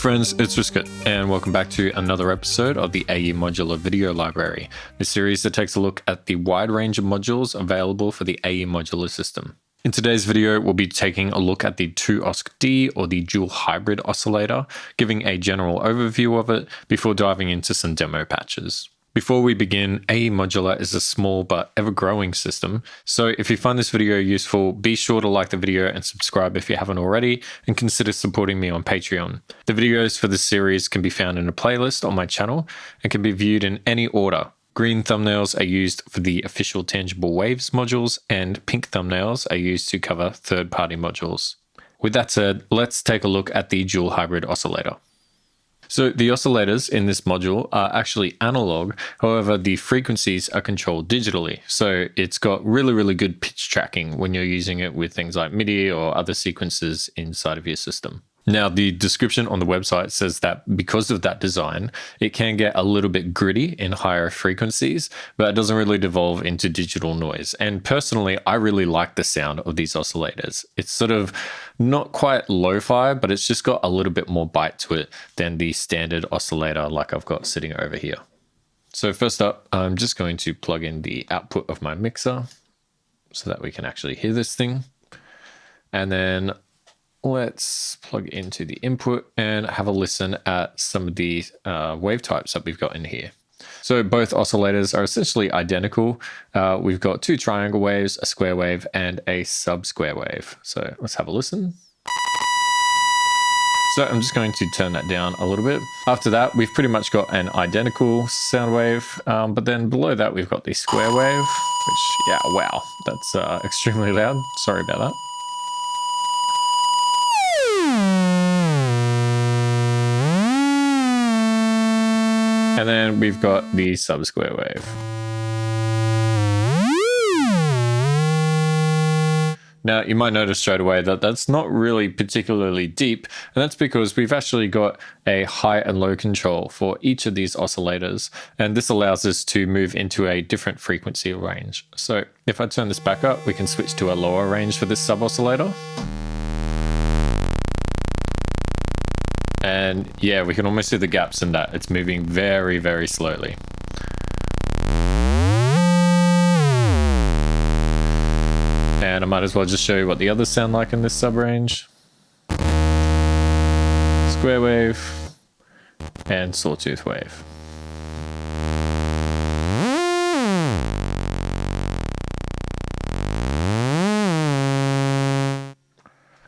friends, it's RSKT, and welcome back to another episode of the AE Modular Video Library, the series that takes a look at the wide range of modules available for the AE Modular system. In today's video, we'll be taking a look at the 2OSC-D or the dual hybrid oscillator, giving a general overview of it before diving into some demo patches. Before we begin, AE Modular is a small but ever-growing system, so if you find this video useful, be sure to like the video and subscribe if you haven't already, and consider supporting me on Patreon. The videos for this series can be found in a playlist on my channel and can be viewed in any order. Green thumbnails are used for the official Tangible Waves modules, and pink thumbnails are used to cover third-party modules. With that said, let's take a look at the dual hybrid oscillator. So the oscillators in this module are actually analog, however the frequencies are controlled digitally. So it's got really good pitch tracking when you're using it with things like MIDI or other sequences inside of your system. Now the description on the website says that because of that design, it can get a little bit gritty in higher frequencies, but it doesn't really devolve into digital noise. And personally, I really like the sound of these oscillators. It's sort of not quite lo-fi, but it's just got a little bit more bite to it than the standard oscillator like I've got sitting over here. So first up, I'm just going to plug in the output of my mixer so that we can actually hear this thing. And then let's plug into the input and have a listen at some of the wave types that we've got in here. So both oscillators are essentially identical. We've got two triangle waves, a square wave, and a sub-square wave. So let's have a listen. So I'm just going to turn that down a little bit. After that, we've pretty much got an identical sound wave, but then below that, we've got the square wave, which, yeah, wow, that's extremely loud. Sorry about that. And then we've got the sub-square wave. Now, you might notice straight away that that's not really particularly deep, and that's because we've actually got a high and low control for each of these oscillators, and this allows us to move into a different frequency range. So if I turn this back up, we can switch to a lower range for this sub-oscillator. And yeah, we can almost see the gaps in that. It's moving very slowly. And I might as well just show you what the others sound like in this sub-range. Square wave and sawtooth wave.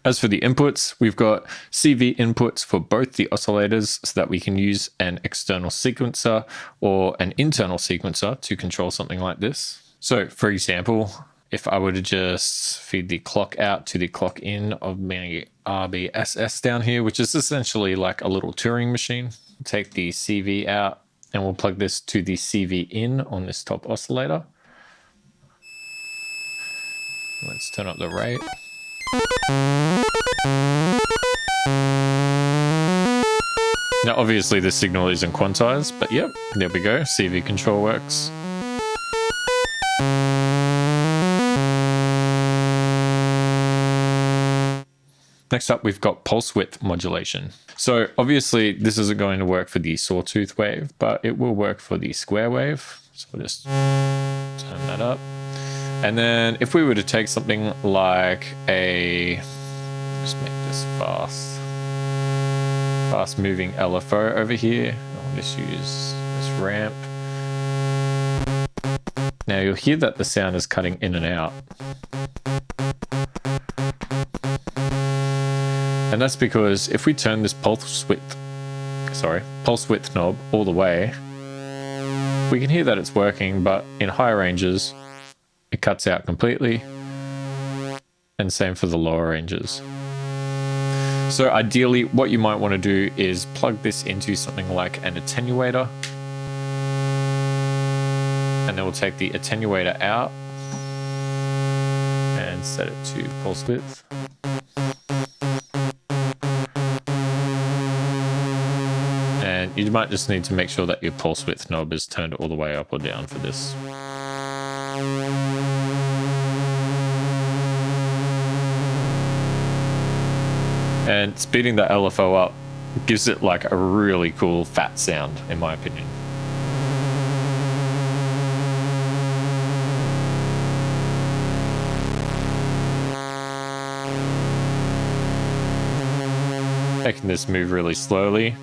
As for the inputs, we've got CV inputs for both the oscillators so that we can use an external sequencer or an internal sequencer to control something like this. So for example, if I were to just feed the clock out to the clock in of my RBSS down here, which is essentially like a little Turing machine, take the CV out and we'll plug this to the CV in on this top oscillator. Let's turn up the rate. Now obviously the signal isn't quantized, but yep, there we go, CV control works. Next up, we've got pulse width modulation. So obviously this isn't going to work for the sawtooth wave, but it will work for the square wave. So we'll just turn that up. And then if we were to take something like just make this fast moving LFO over here. I'll just use this ramp. Now you'll hear that the sound is cutting in and out. And that's because if we turn this pulse width knob all the way, we can hear that it's working, but in higher ranges, it cuts out completely, and same for the lower ranges. So ideally, what you might want to do is plug this into something like an attenuator, and then we'll take the attenuator out and set it to pulse width. And you might just need to make sure that your pulse width knob is turned all the way up or down for this. And speeding the LFO up It gives it like a really cool fat sound, in my opinion. Making this move really slowly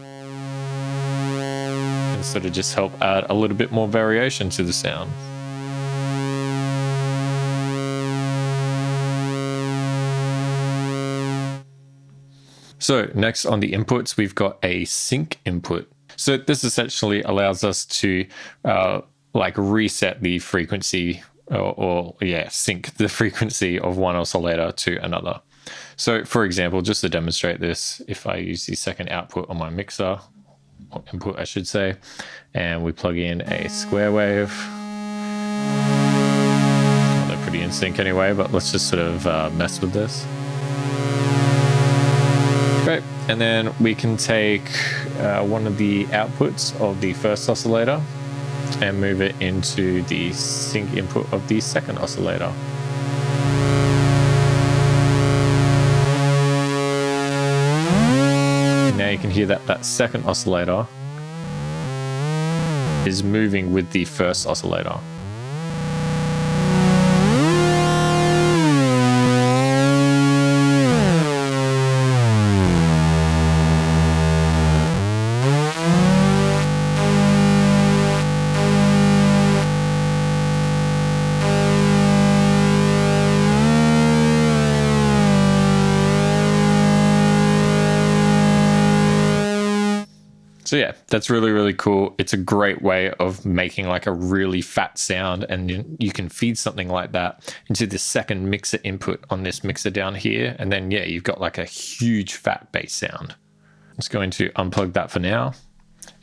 and sort of just help add a little bit more variation to the sound. So next on the inputs, we've got a sync input. So this essentially allows us to like reset the frequency or sync the frequency of one oscillator to another. So for example, just to demonstrate this, if I use the second output on my mixer, or input I should say, and we plug in a square wave. Well, they're pretty in sync anyway, but let's just sort of mess with this. Great, and then we can take one of the outputs of the first oscillator and move it into the sync input of the second oscillator. Now you can hear that that second oscillator is moving with the first oscillator. So yeah, that's really, really cool. It's a great way of making like a really fat sound, and you can feed something like that into the second mixer input on this mixer down here. And then yeah, you've got like a huge fat bass sound. I'm just going to unplug that for now,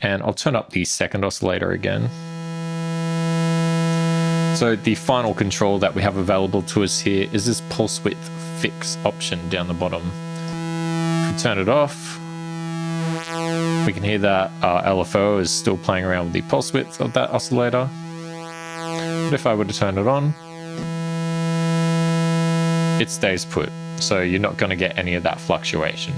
and I'll turn up the second oscillator again. So the final control that we have available to us here is this pulse width fix option down the bottom. If we turn it off, we can hear that our LFO is still playing around with the pulse width of that oscillator. But if I were to turn it on, it stays put. So you're not going to get any of that fluctuation.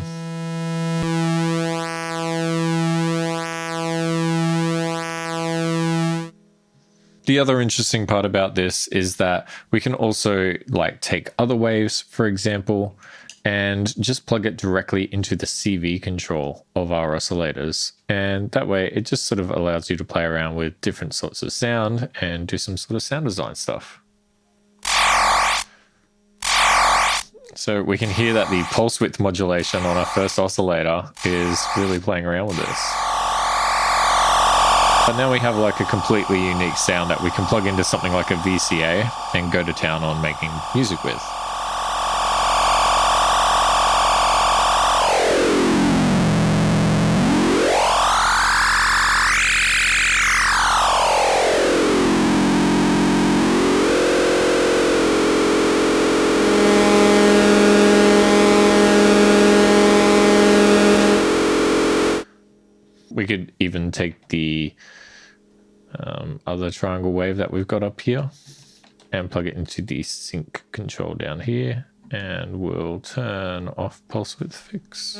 The other interesting part about this is that we can also like take other waves, for example, and just plug it directly into the CV control of our oscillators. And that way it just sort of allows you to play around with different sorts of sound and do some sort of sound design stuff. So we can hear that the pulse width modulation on our first oscillator is really playing around with this. But now we have like a completely unique sound that we can plug into something like a VCA and go to town on making music with. We could even take the other triangle wave that we've got up here and plug it into the sync control down here, and we'll turn off pulse width fix.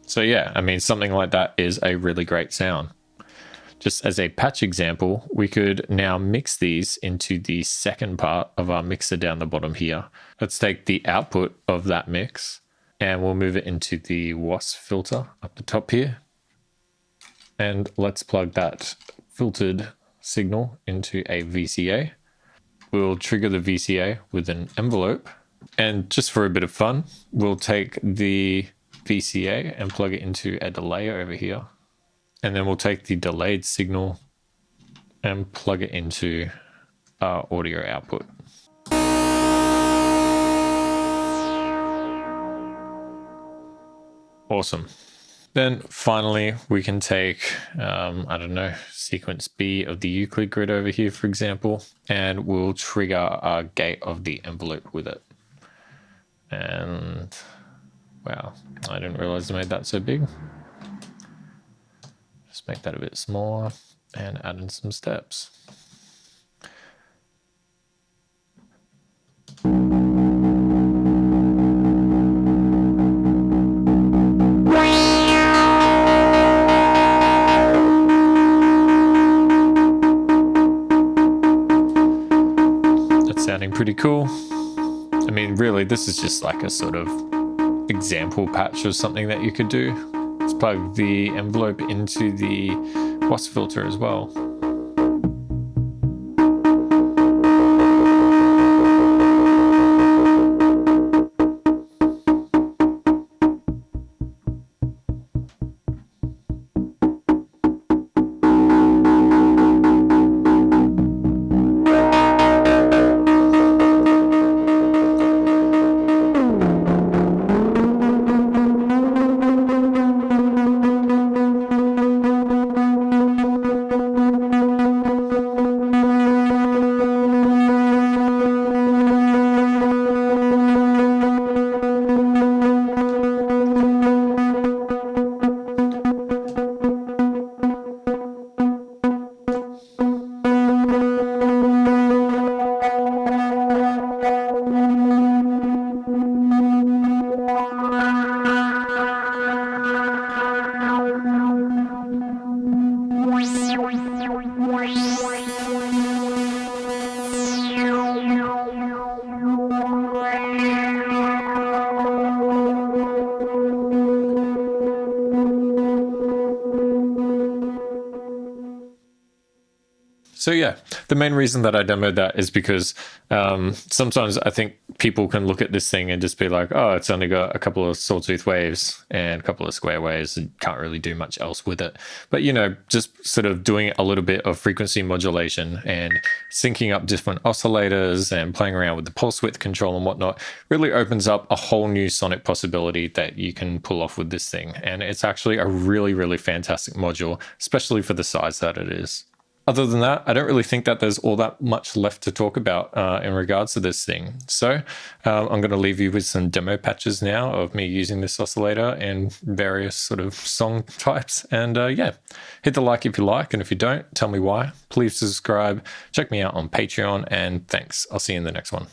So yeah, I mean, something like that is a really great sound. Just as a patch example, we could now mix these into the second part of our mixer down the bottom here. Let's take the output of that mix and we'll move it into the WAS filter up the top here. And let's plug that filtered signal into a VCA. We'll trigger the VCA with an envelope. And just for a bit of fun, we'll take the VCA and plug it into a delay over here. And then we'll take the delayed signal and plug it into our audio output. Awesome. Then finally, we can take, I don't know, sequence B of the Euclid grid over here, for example, and we'll trigger our gate of the envelope with it. And wow, I didn't realize I made that so big. Just make that a bit smaller and add in some steps. That's sounding pretty cool. I mean, really, this is just like a sort of example patch of something that you could do. Let's plug the envelope into the wasp filter as well. So yeah, the main reason that I demoed that is because sometimes I think people can look at this thing and just be like, oh, it's only got a couple of sawtooth waves and a couple of square waves and can't really do much else with it. But, you know, just sort of doing a little bit of frequency modulation and syncing up different oscillators and playing around with the pulse width control and whatnot really opens up a whole new sonic possibility that you can pull off with this thing. And it's actually a really, really fantastic module, especially for the size that it is. Other than that, I don't really think that there's all that much left to talk about in regards to this thing. So I'm going to leave you with some demo patches now of me using this oscillator and various sort of song types. And yeah, hit the like if you like. And if you don't, tell me why. Please subscribe. Check me out on Patreon. And thanks. I'll see you in the next one.